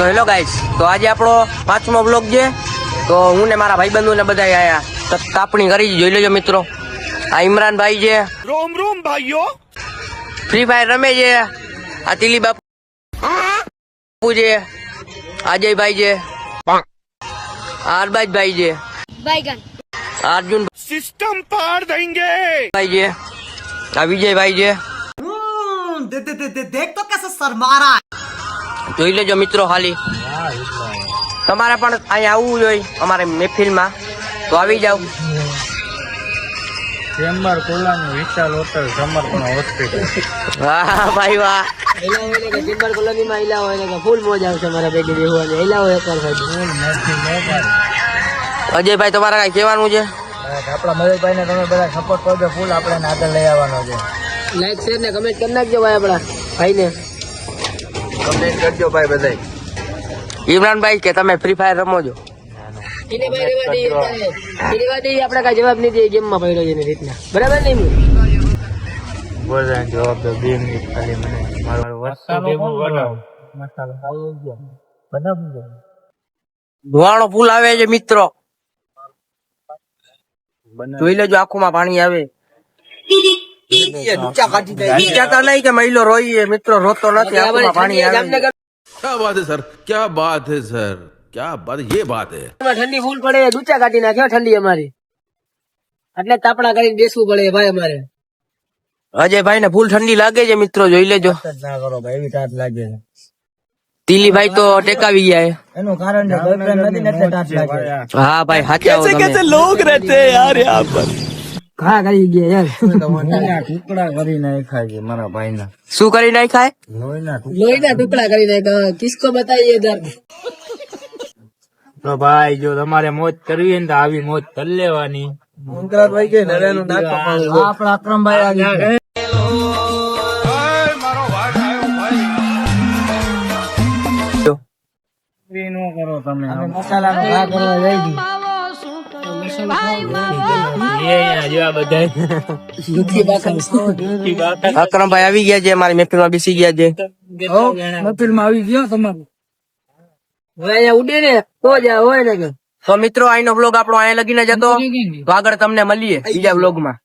તો hello guys, તો આજે આપણો 5મો બ્લોગ છે. તો હું ને મારા ભાઈબંધો ને બધા આયા કાપણી કરી, જોઈ લેજો મિત્રો. આ ઇમરાનભાઈ છે, રોમ રોમ ભાઈઓ, ફ્રી ફાયર રમે છે. આ તિલી બાપુ છે, અજયભાઈ છે, અરબાજભાઈ છે, અર્જુન સિસ્ટમ પાર દેંગે ભાઈ છે, આ વિજયભાઈ છે. देख तो कैसे शर्मा रहा है। જોઈ લેજો મિત્રો. ખાલી તમારે પણ અહીંયા આવવું જોઈએ અમારે મહેફિલમાં, તો આવી જાવ. ચેમ્બર કોલાની વિશાલ હોટલ સમર્પણ હોસ્પિટલ. વાહ ભાઈ વાહ. ચેમ્બર કોલોનીમાં ઇલાવો એટલે ફૂલ મોજ આવશે મારા ભેગી રહેવાની. ઇલાવો એકવાર અજયભાઈ, તમારે કઈ કહેવાનું છે? આપણા મહેશભાઈ ને તમે બધા સપોર્ટ કરજો ફૂલ. આપણે આગળ લઈ આવવાનો છે. લાઈક શેર ને કમેન્ટ કરી નાખજો ભાઈ, આપણા ભાઈ ને કમેન્ટ કરજો ભાઈ બધા. ઇમરાનભાઈ કે તમે ફ્રી ફાયર રમો છો? આપણે કઈ જવાબ નહીં દઈએ, ગેમમાં પડ્યો છે એની રીતના, બરાબર નહીં? બોલવાનો જવાબ તો 2 મિનિટ ખાલી મને મારો વસ્તુ ભેગું બનાવ મસાલો ખાઈ ગયો બનાવ. ધોવાણો ફૂલ આવે છે મિત્રો, જોઈ લેજો. આંખોમાં પાણી આવે. વિચારતા નહીં કે મહિલો રોઈ, મિત્રો રોતો નથી, આંખોમાં પાણી આવે. क्या बात है सर, क्या बात है सर, क्या बात, ये बात है. ઠંડી ફૂલ પડે, દૂચા કાઢી નાખ્યો ઠંડી અમારી, એટલે તાપણા કરીને બેસવું પડે ભાઈ અમારે. અજયભાઈ ને ફૂલ ઠંડી લાગે છે મિત્રો, જોઈ લેજો. ના કરો ભાઈ, એવી ટાટ લાગે છે. તિલીભાઈ તો ટેકાવી ગયા. એનું કારણ છે બોયફ્રેન્ડ નથી ને એટલે ટાટ લાગે. હા ભાઈ, સાચા कैसे लोग रहते हैं यार यहाँ पर. ઘા કરી ગયા યાર. લોહીના ટુકડા કરી નાખ્યા છે મારા ભાઈના. શું કરી નાખાય? લોહીના લોહીના ટુકડા કરી નાખ્યા. કિસકો બતાવીએ દર્દ. તો ભાઈ જો તમારે મોજ કરવી હોય ને તો આવી મોજ કરી લેવાની. ભાઈ કે નરેનું નાક આપણા અક્રમભાઈ આવી ગયા. નો કરો તમે મસાલાનો ઘા કરવા જઈ ગઈ. અકરમભાઈ આવી ગયા છે, મારી મહેફિલમાં બેસી ગયા છે. મહેફિલમાં આવી ગયો તમારું. હવે અહીંયા ઉડે ને તો જ હોય ને. તો મિત્રો, અહીંનો બ્લોગ આપણો અહીંયા લગીને જતો. તો આગળ તમને મળીએ બીજા બ્લોગમાં.